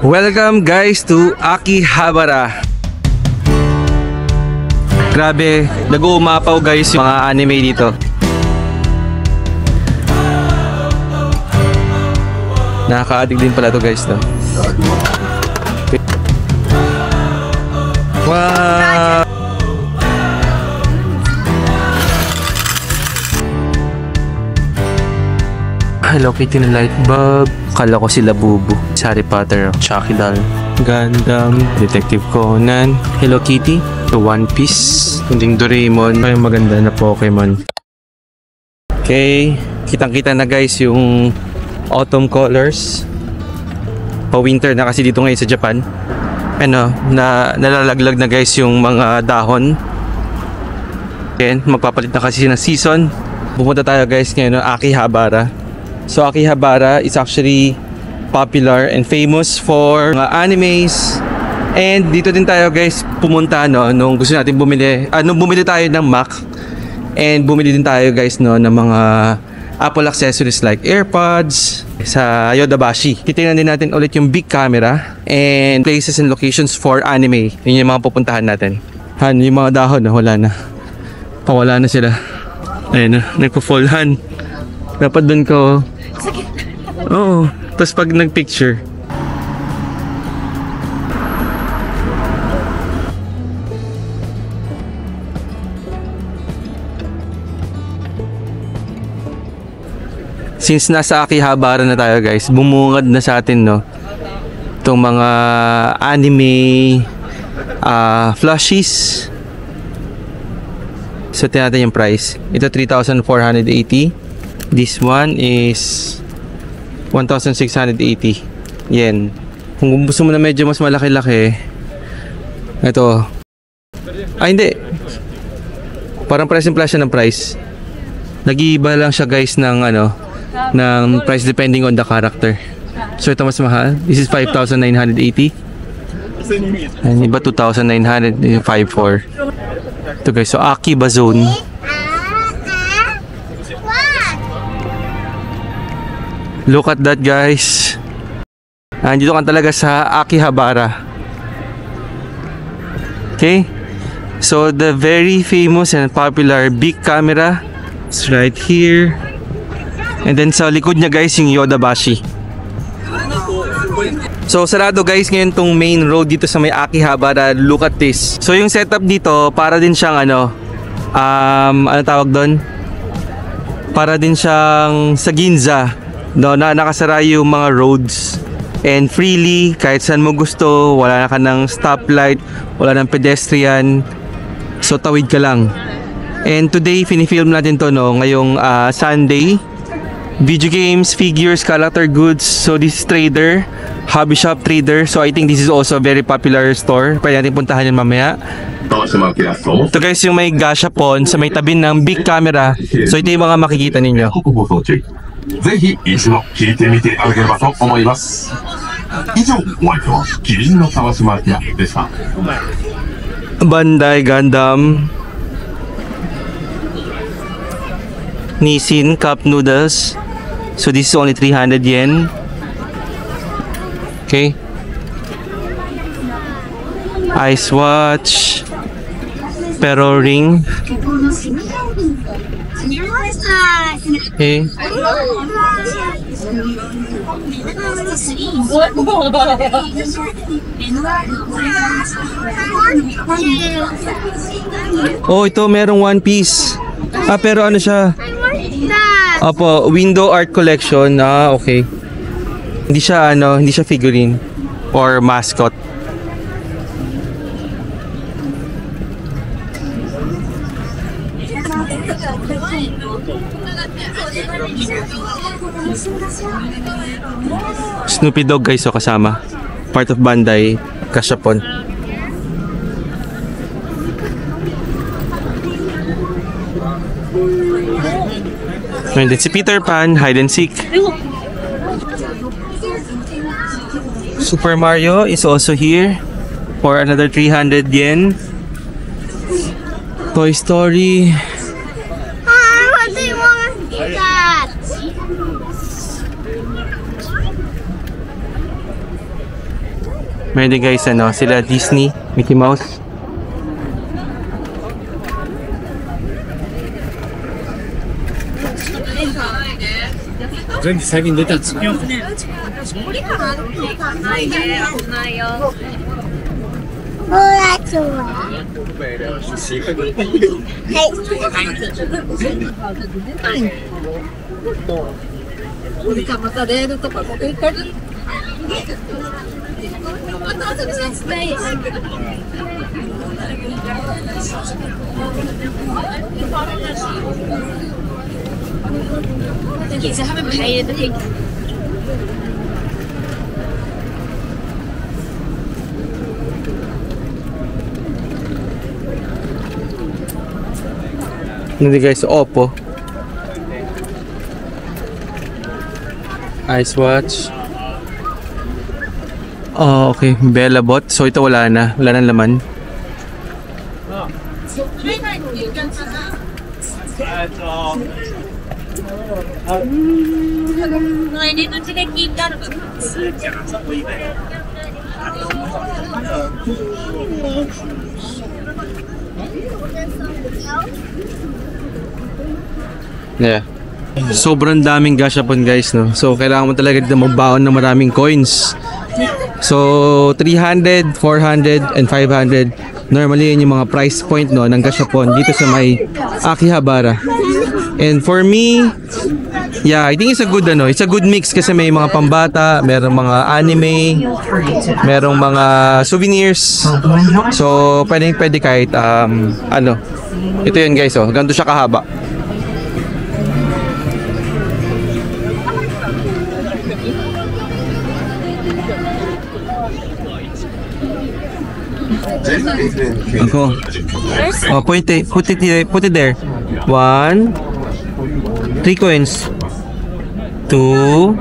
Welcome guys to Akihabara. Grabe, nag-uumapaw guys yung mga anime dito. Nakaka-addict din pala to guys, no? Wow! Hello Kitty na light bulb. Kala ko sila Bubu. Harry Potter, Chucky doll, Gundam, Detective Conan, Hello Kitty, The One Piece, Ding Doraemon, ay maganda na Pokemon. Okay, kitang-kita na guys yung autumn colors. Pa-winter na kasi dito ngayon sa Japan. Ano, nalalaglag na guys yung mga dahon. Then, magpapalit na kasi ng season. Pupunta tayo guys ngayon ng Akihabara. So Akihabara is actually popular and famous for mga animes. And dito din tayo guys pumunta no nung gusto natin bumili. Nung bumili tayo ng Mac. And bumili din tayo guys no ng mga Apple accessories like AirPods sa Yodobashi. Titingnan din natin ulit yung big camera and places and locations for anime. Yun yung mga pupuntahan natin. Yung mga dahon na wala na. Pawala na sila. Ayun na, nagpo-fall hand. Dapat doon ko. Oo. Tapos pag nag-picture. Since nasa Akihabara na tayo guys, bumungad na sa atin no itong mga anime plushies. So tingnan natin yung price. Ito 3,480. This one is 1,680 yen. Kung gusto mo na medyo mas malaki-laki, ito. Hindi. Parang price and siya ng price. Nag-iiba lang siya guys ng ng price depending on the character. So ito mas mahal. This is 5,980. And iba 2,900, 5,400. Ito guys, so Akiba Zone. Look at that guys. Andito ka talaga sa Akihabara. Okay. So the very famous and popular big camera is right here. And then sa likod niya guys yung Yodobashi. So sarado guys ngayon tong main road dito sa may Akihabara. Look at this. So yung setup dito para din siyang ano tawag doon? Para din siyang sa Ginza. No, nakasara yung mga roads and freely kahit saan mo gusto, wala na ka ng stoplight, wala ng pedestrian, so tawid ka lang. And today finifilm natin to no ngayong Sunday. Video games, figures, character goods. So this is Trader, Hobby Shop Trader. So I think this is also a very popular store. Pwede natin puntahan yan mamaya. Ito guys yung may gashapon sa may tabi ng big camera. So ito yung mga makikita ninyo. ぜひ一度聞いてみていただければと思います。以上、お相手はキリンの川島明でした。Bandai Gundam, Nissin Cup Noodles. So this is only 300 yen. Okay. Ice Watch, Pero Ring. Okay. Oh, ito merong One Piece. Pero ano siya? Opo, Window Art Collection. Okay. Hindi siya figurine or mascot. Snoopy Dog guys, so kasama. Part of Bandai Gashapon. And then si Peter Pan, Hide and Seek. Super Mario is also here for another 300 yen. Toy Story. What do you want to do that? Meron din guys, sila Disney, Mickey Mouse. Hindi guys, Oppo. Ice watch. Oh, okay. Bella Bot. So ito wala na. Wala nang laman. Yeah. Sobrang daming gashapon guys, no? So kailangan mo talaga dito magbaon ng maraming coins. So 300, 400, and 500. Normally yun yung mga price point, no, ng gashapon dito sa may Akihabara. And for me, yeah, I think it's a good mix kasi may mga pambata, merong mga anime, merong mga souvenirs. So pwede kahit ito yun guys, oh, ganito siya kahaba. Ako. Oh, put it there. 1, 3 coins. 2.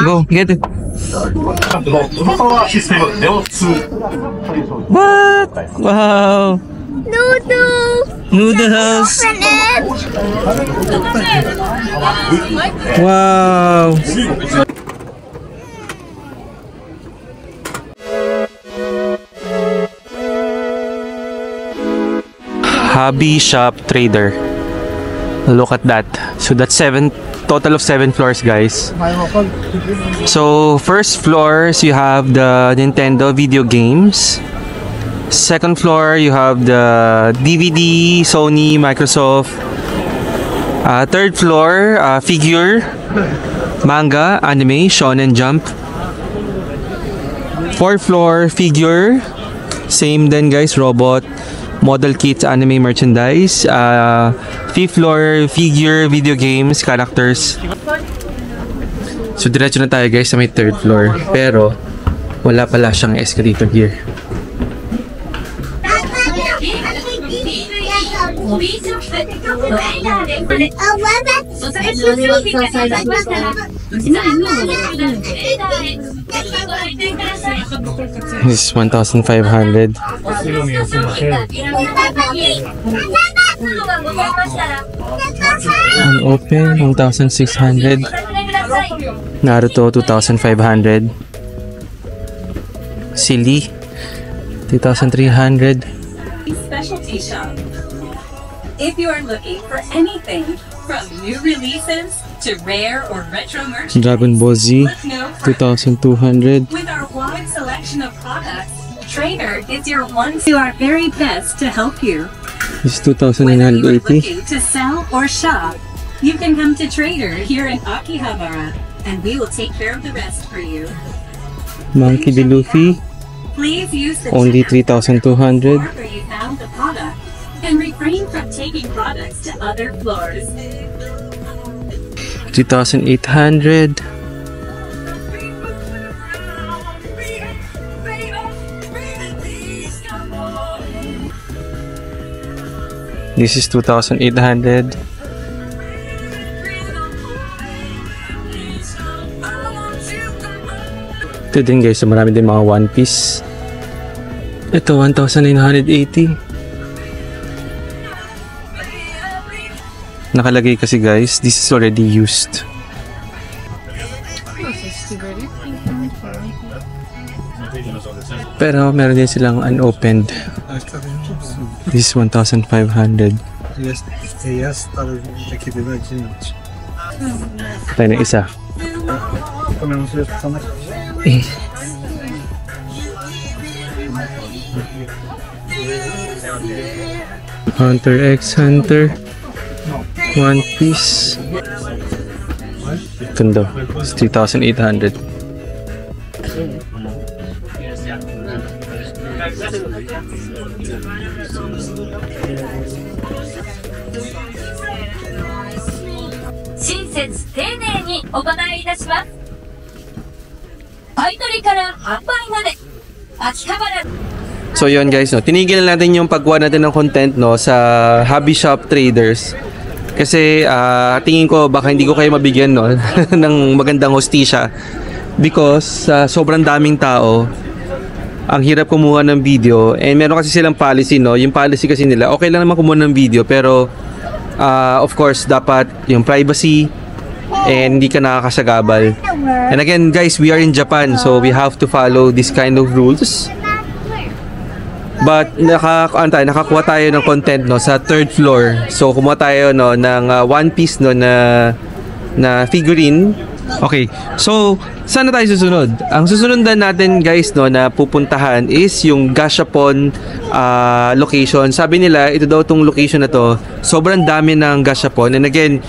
Go, get it. What? Wow. Noodles. Wow. Hobby Shop Trader. Look at that. So that's total of 7 floors guys. So first floors you have the Nintendo video games. Second floor you have the DVD, Sony, Microsoft. Third floor figure, manga, anime, Shonen Jump. Fourth floor figure, same then guys, robot, model kits, anime merchandise. Fifth floor figure, video games, characters. So diretso na tayo guys sa may third floor, pero wala pala siyang escalator here. This is 1,500. Unopen, 1,600. Naruto, 2,500. Silly, 2,300. Specialty shop. If you are looking for anything from new releases to rare or retro merchandise, Dragon Ball Z, 2,200. with our wide selection of products, Trader is your one to our very best to help you. This is Whether you are 2,980. looking to sell or shop, you can come to Trader here in Akihabara, and we will take care of the rest for you. Monkey D. Luffy, Please use the only checkout 3,200. wherever you found the product, and refrain from taking products to other floors. 3,800. This is 2,800. Ito din guys, so marami din mga One Piece. Ito 1,980. Nakalagay kasi guys, this is already used. Pero meron din silang unopened. This is 1,500. Tayo na isa. Hunter x Hunter. One piece. Ganda. It's 3,800. So yun guys, no, tinigil natin yung paggawa natin ng content no sa Hobby Shop Traders. Kasi tingin ko baka hindi ko kayo mabigyan no ng magandang hostisya because sobrang daming tao. Ang hirap kumuha ng video and meron kasi silang policy no. Yung policy kasi nila, okay lang naman kumuha ng video pero of course dapat yung privacy and hindi ka nakakasagabal. And again guys, we are in Japan so we have to follow this kind of rules. But nakakuha tayo ng content no sa 3rd floor. So kumuha tayo no ng one piece no na figurine. Okay. So saan na tayo susunod? Ang susunod natin guys no na pupuntahan is yung Gashapon location. Sabi nila ito daw tong location na to. Sobrang dami ng Gashapon and again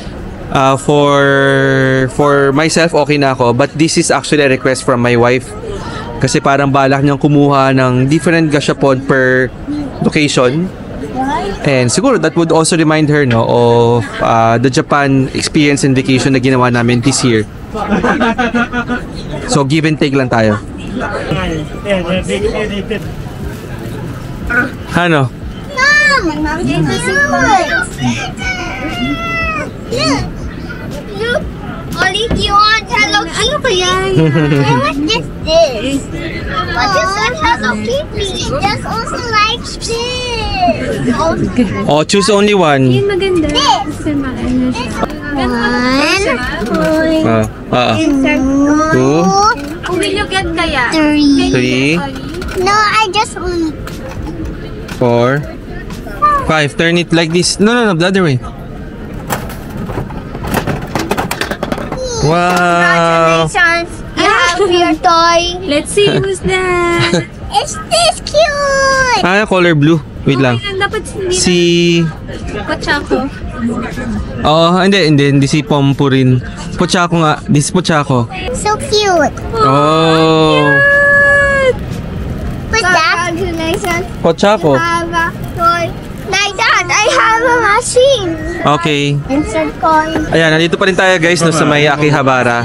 for myself okay na ako but this is actually a request from my wife. Kasi parang balak niyang kumuha ng different Gashapon per location. And siguro that would also remind her no of the Japan experience and vacation na ginawa namin this year. So give and take lang tayo. Ano? Look, Ollie, do you want Hello Kitty? What is this? What is that Hello Kitty? There's also like this. Oh, choose only one. Yung maganda. This. Kasi maano siya. Two. Will you get kaya? Three. No, I just want 4, 5. Turn it like this. No, the other way. Wow. congratulations. You have your toy. Let's see who's that. It's this cute. Color blue. Wait lang. Dapat hindi Si... Pochako. Hindi si Pompurin. Pochako nga. This is Pochako. So cute. Oh. What's that? Congratulations. Pochako. Have a toy. Like that, I have a machine. Okay. Insert coin. Ayan, nandito pa rin tayo guys no, sa may Akihabara.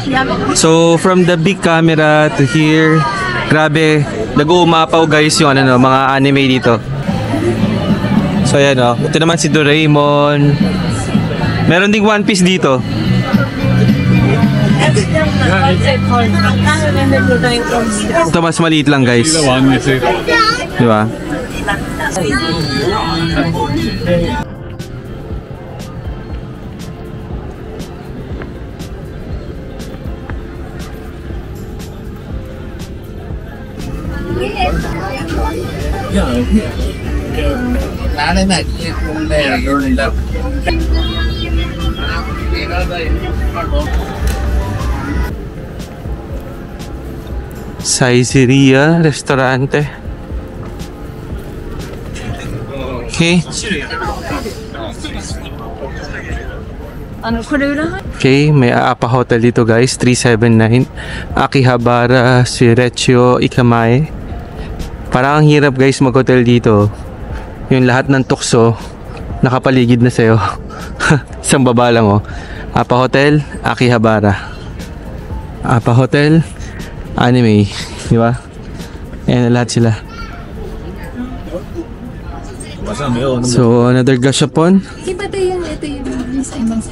So, from the big camera to here, grabe, nag-uumapaw guys yung mga anime dito. So, ayan o. Ito naman si Doraemon. Meron ding One Piece dito. Ito mas maliit lang guys. Di ba? Saizeria Restaurante. Okay. Okay, may Aapa Hotel dito guys, 379 Akihabara, Shiraicho, Ikamae. Parang ang hirap guys mag-hotel dito. Yung lahat ng tukso nakapaligid na sa'yo. Isang baba lang oh. Aapa Hotel, Akihabara. Aapa Hotel, Anime, di ba? Ayan na lahat sila. So, another Gashapon. Ito yung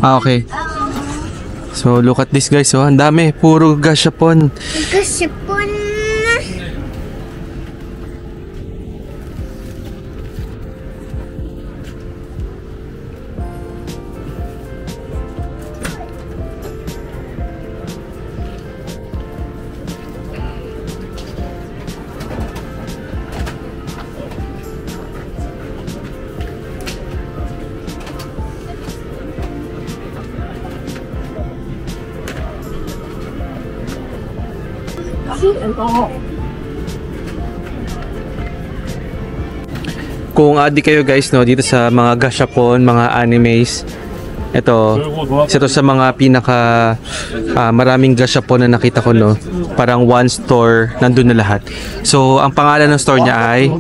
Okay. So, look at this guys, oh. Ang dami. Puro Gashapon. Gashapon. Kung adi kayo guys no dito sa mga gashapon, mga animes, ito isa to sa mga pinaka maraming gashapon na nakita ko no. Parang one store, nandun na lahat. So ang pangalan ng store niya ay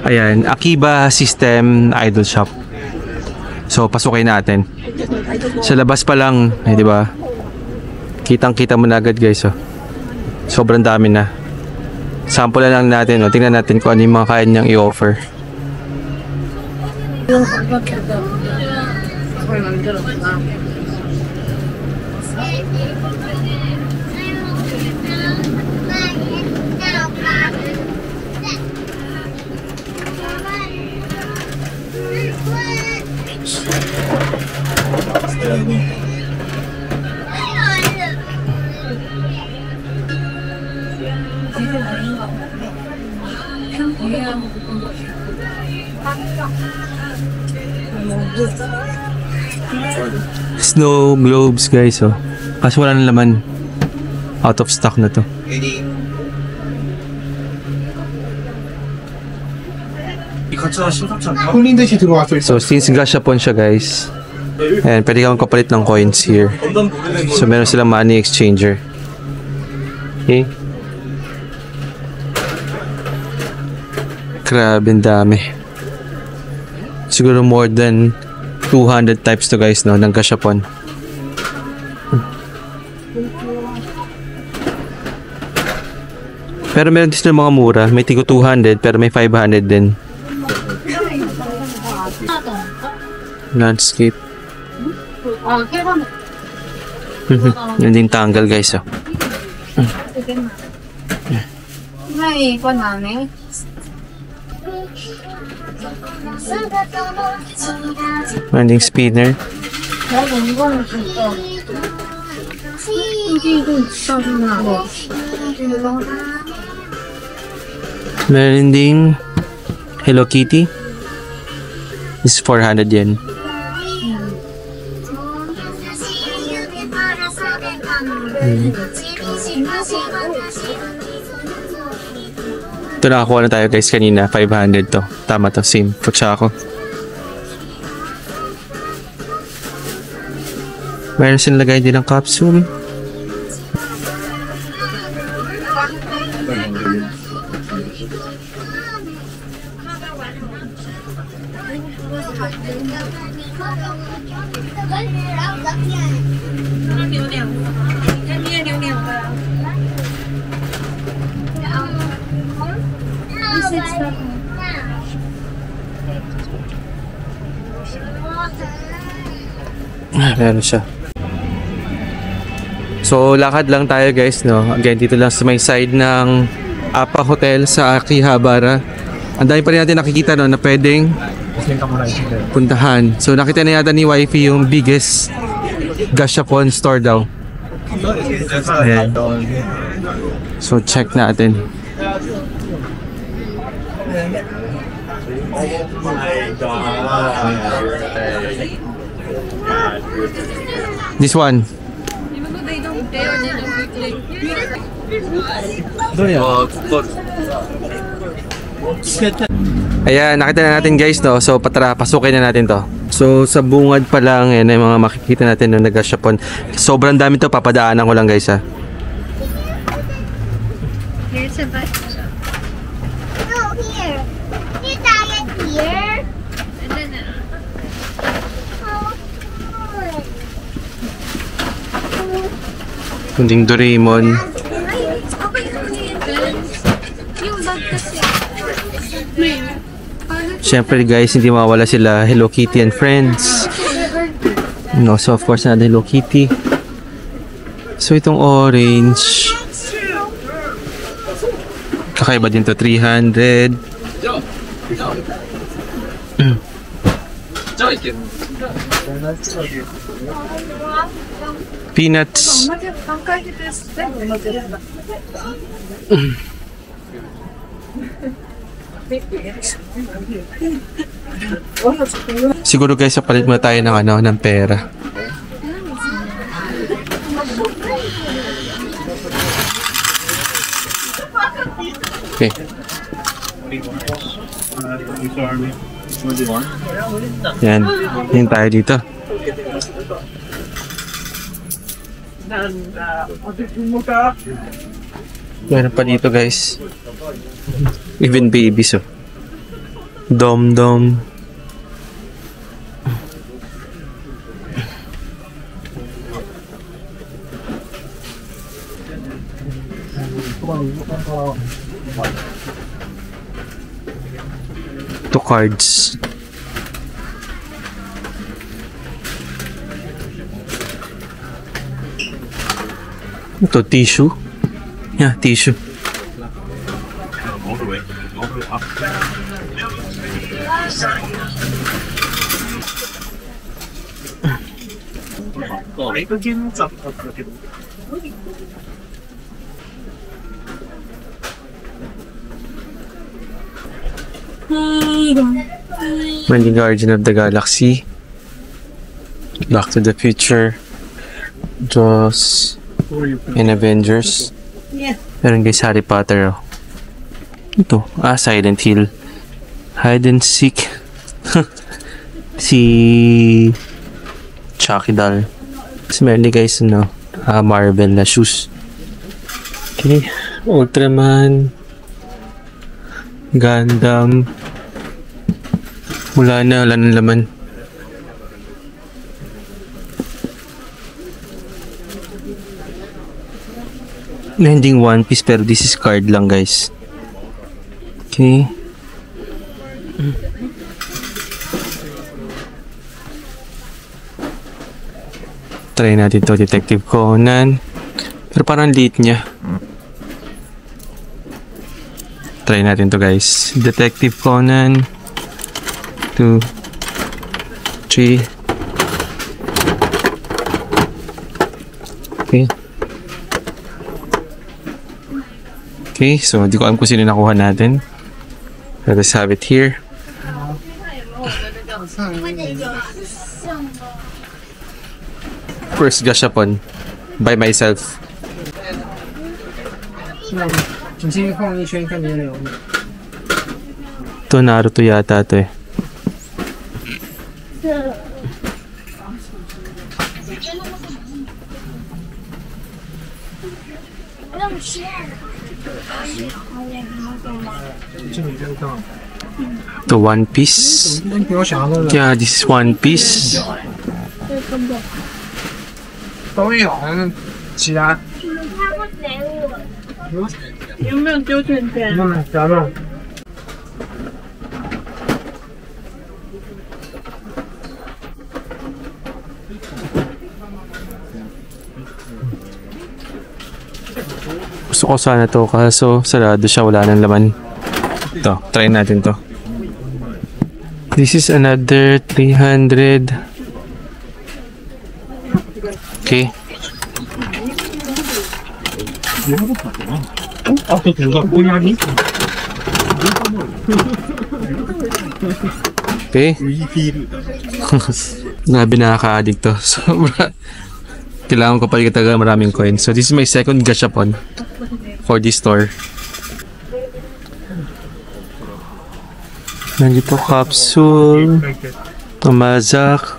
ayan, Akiba System Idol Shop. So pasukin natin. Sa labas pa lang, di ba? Kitang-kita mo na agad guys oh. Sobrang dami na. Sample lang natin no. Tingnan natin kung ano yung mga kaya niyang i-offer. Snow globes guys oh. Kasi wala na laman. Out of stock na to. So since gashapon siya guys, ayan, pwede kang kapalit ng coins here. So meron silang money exchanger. Okay. Grabe, ang dami. Siguro more than 200 types to guys no, ng gashapon. Pero meron din sila mga mura. May tigo 200 pero may 500 din. Landscape. Yan din tanggal guys oh. May iko namin. Meron ding spinner. Meron ding Hello Kitty. This is 400 yen. Ito nakakuha na tayo guys kanina, 500 to. Tama to, same. Putsa ako. Meron silang lagay din ng capsule. Meron siya. So lakad lang tayo guys no. Again dito lang sa may side ng Apa Hotel sa Akihabara. Ang dami pa rin natin nakikita no na pwedeng puntahan. So nakita na yata ni Wifey yung biggest gashapon store daw. Ayan. So check natin. This one. Ayan, nakita na natin guys no. So patara, pasukin na natin to. So sa bungad pa lang yan ay mga makikita natin ng nagashapon. Sobrang dami to, papadaanan ko lang guys ha. Here's a bus. No, here. You tie it here. Kunding Doraemon. Yung bag kasi. Siyempre guys, hindi mawala sila Hello Kitty and Friends. No, so of course na Hello Kitty. So itong orange. Kakaiba din to, 300. Peanuts. Siguro guys, palit muna tayo ng ano, ng pera. Okay. Yan. Yan tayo dito. Meron pa dito guys. Even babies oh. Dom-dom. Two cards. Ito, tissue. Yeah, tissue. When the Guardian of the Galaxy, Back to the Future, Jaws, and Avengers. Meron guys Harry Potter oh. Ito, Silent Hill, Hide and Seek. Si Chucky doll. Tapos meron din guys Marvel na shoes. Okay, Ultraman, Gundam. Wala na ng laman. Ending One Piece pero this is card lang guys. Okay. Try natin to, Detective Conan. Pero parang liit niya. Try natin to guys. Detective Conan. 2, 3. Okay. Okay, so hindi ko alam kung sino nakuha natin. Let us have it here. First gashapon by myself. Ito Naruto yata ito eh. The One Piece. Yeah, this is One Piece. 都有，其他有没有丢卷卷？咱们 Gusto ko sana to kaso sarado siya, wala nang laman. Ito, try natin to. This is another 300. Okay. Okay. Grabe, nakaka-addict to. Sobra. Kailangan ko pala talaga maraming coins. So this is my second gashapon for this store. Nandito capsule, Tamazak,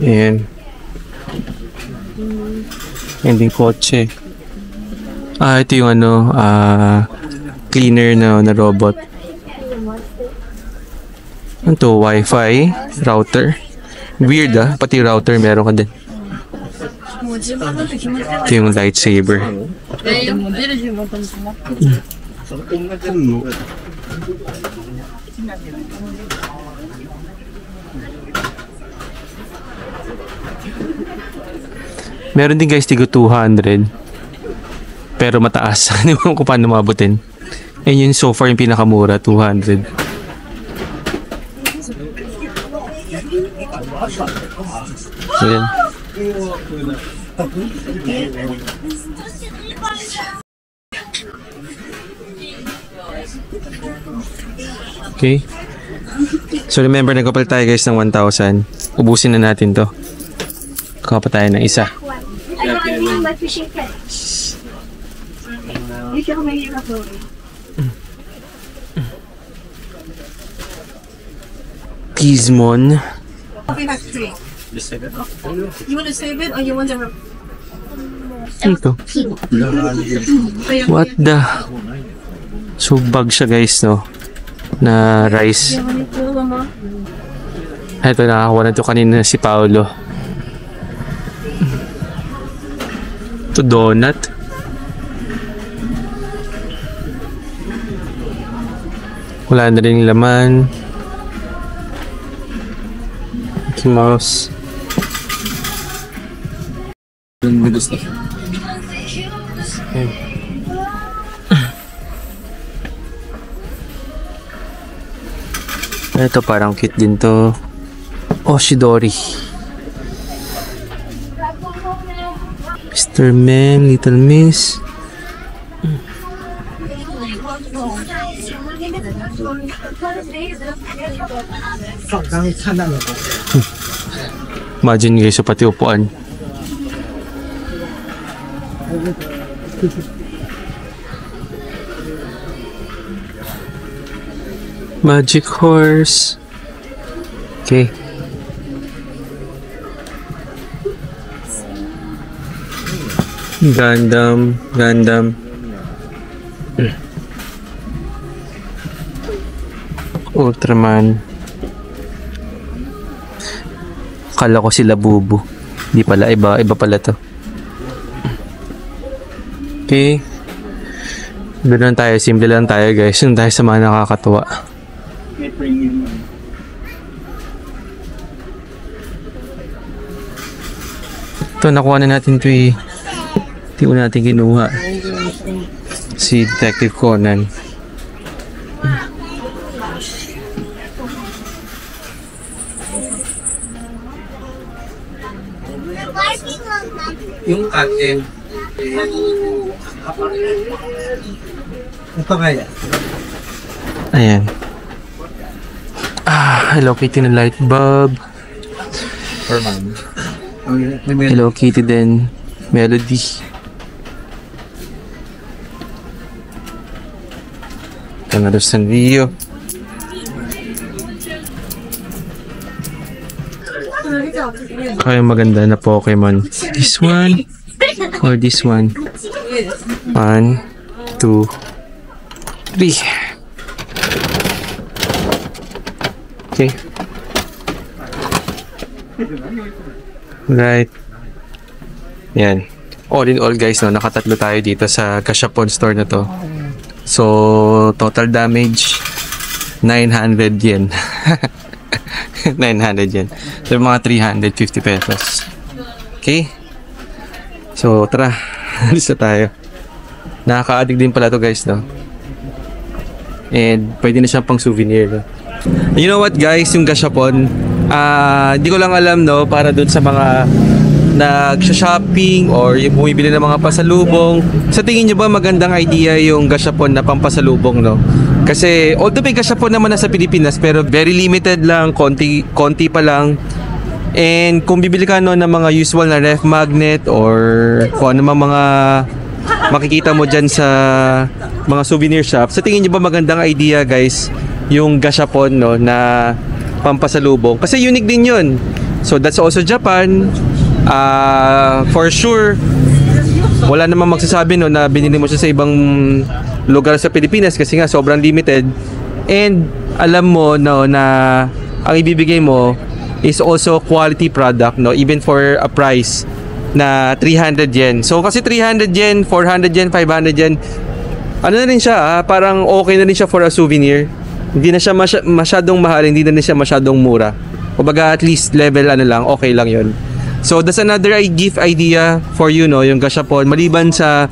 and ending kotse. Ito yung cleaner na robot. Ano to? Wi-Fi router. Weird pati router meron ka din. Ito yung lightsaber. Meron din guys tigo 200. Pero mataas. Hindi mo kung paano mabutin. And yun so far yung pinakamura, 200. So yan. Okay. So remember, nagkapal tayo guys ng 1,000. Ubusin na natin to. Kuha pa tayo ng isa. I got my fishing pet. Hindi siya mahirap doon. Gizmon. Okay, that's 3. You want a 7 or you want a... Ito. What the? So bag siya guys, no? Na rice. Ito, nakakuha na ito kanina si Paolo. Ito donut. Wala na rin laman. Mickey Mouse. Ito parang cute din to. Oshidori. Mr. Mem, Little Miss. Imagine guys, so pati upuan. Magic Horse. Okay. Gundam. Ultraman. Akala ko sila Bubu. Di pala, iba pala to. Okay. Doon tayo, simple lang tayo guys. Doon tayo sa mga nakakatuwa. Ito, nakuha na natin ito eh. Hindi ko natin kinuha. Si Detective Conan. Yung atin. Ito kaya? Ayan. Hello Kitty na light bulb. For mine. Hello Kitty din. Melody. Ito na rin Sanrio. Kaya maganda na Pokemon. This one or this one? 1, 2, 3. Okay. Right. Yan. All in all guys, no, nakatatlo tayo dito sa Gashapon store na to. So, total damage 900 yen. 900 yen. So, mga 350 pesos. Okay? So, tara. Alis na tayo. Nakaka-addict din pala to guys, no? And, pwede na siyang pang souvenir, no? You know what guys, yung Gashapon, di ko lang alam, no, para dun sa mga nag-shopping or yung bumibili ng mga pasalubong. Sa tingin nyo ba magandang idea yung Gashapon na pampasalubong, no? Kasi although may Gashapon naman na sa Pilipinas, pero very limited lang, konti pa lang. And kung bibili ka no ng mga usual na ref magnet or kung ano mga makikita mo dyan sa mga souvenir shop, sa tingin nyo ba magandang idea guys yung Gashapon, no, na pampasalubong? Kasi unique din yun. So that's also Japan. For sure wala namang magsasabi, no, na binili mo siya sa ibang lugar sa Pilipinas kasi nga sobrang limited. And alam mo, no, na ang ibibigay mo is also quality product, no, even for a price na 300 yen. So kasi 300 yen, 400 yen, 500 yen, ano na rin siya, parang okay na rin siya for a souvenir. Hindi na siya masyadong mahal, hindi na rin siya masyadong mura. Kumbaga at least level ano lang, okay lang yon. So that's another gift idea for you, no, yung Gashapon. Maliban sa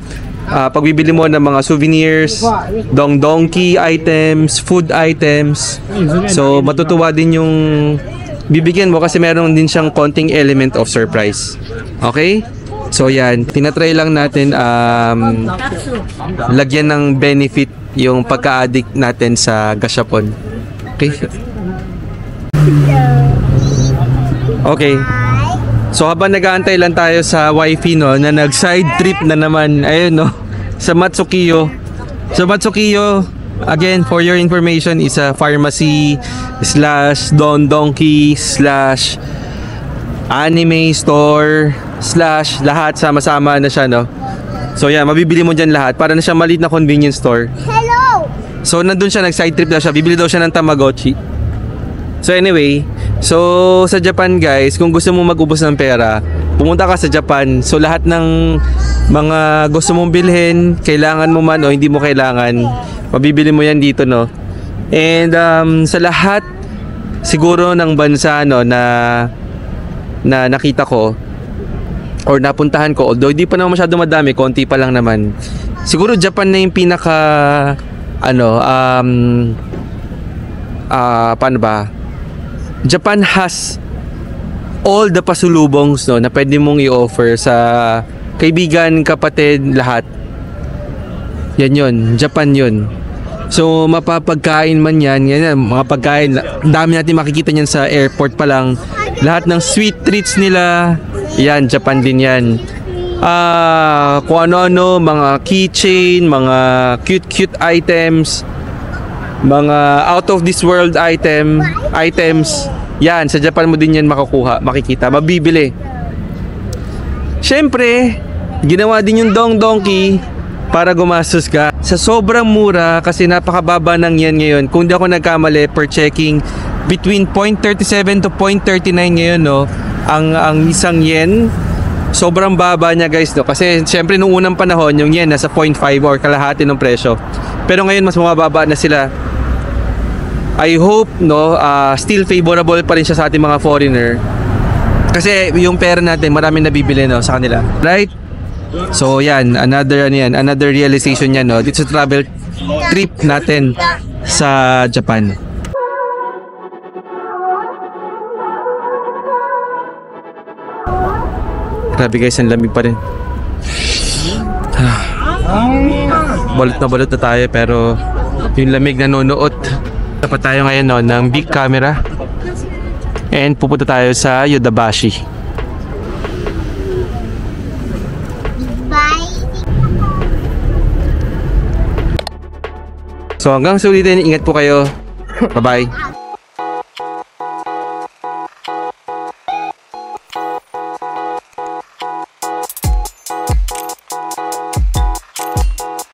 pagbibili mo ng mga souvenirs, donkey items, food items. So matutuwa din yung bibigyan mo kasi meron din siyang konting element of surprise. Okay? So yan, tinatry lang natin lagyan ng benefit yung pagka-addict natin sa Gashapon. Okay? Okay. So habang nag-aantay lang tayo sa wifi, no, na nag-side trip na naman, ayun, no, sa Matsukiyo. So Matsukiyo, again, for your information, is a pharmacy / Don Donki / anime store / lahat sama-sama na siya, no? So yan, mabibili mo dyan lahat. Para na siya maliit na convenience store. Hello! So nandun siya, nag-side trip daw siya. Bibili daw siya ng Tamagotchi. So anyway, so sa Japan guys, kung gusto mo mag-ubos ng pera, pumunta ka sa Japan. So lahat ng mga gusto mong bilhin, kailangan mo man o hindi mo kailangan, mabibili mo yan dito, no? And sa lahat siguro ng bansa, no, na nakita ko or napuntahan ko, although di pa naman masyado madami, konti pa lang naman, siguro Japan na yung pinaka paano ba, Japan has all the pasulubongs, no, na pwede mong i-offer sa kaibigan, kapatid, lahat. Yan yun, Japan yun. So mapapagkain man yan, mga pagkain, dami natin makikita niyan sa airport pa lang. Lahat ng sweet treats nila, yan, Japan din yan. Kung ano-ano, mga keychain, mga cute items, mga out of this world items, yan, sa Japan mo din yan makikita, mabibili. Syempre, ginawa din yung Don Donki para gumastos ka. Sa sobrang mura, kasi napakababa ng yen ngayon. Kung di ako nagkamali, per checking, between 0.37 to 0.39 ngayon, no, ang isang yen. Sobrang baba niya guys, no, kasi syempre nung unang panahon yung yen nasa 0.5 or kalahati ng presyo, pero ngayon mas mababa na sila. I hope, no, still favorable pa rin siya sa ating mga foreigner, kasi yung pera natin maraming nabibili, no, sa kanila, right? So yan, another realization yan, no, dito sa travel trip natin sa Japan. Grabe guys, ang lamig pa rin. Balot na tayo, pero yung lamig nanonood. Dapat tayo ngayon, no, ng big camera. And pupunta tayo sa Yodobashi. Bye. So hanggang sa ulitin, ingat po kayo. Bye-bye.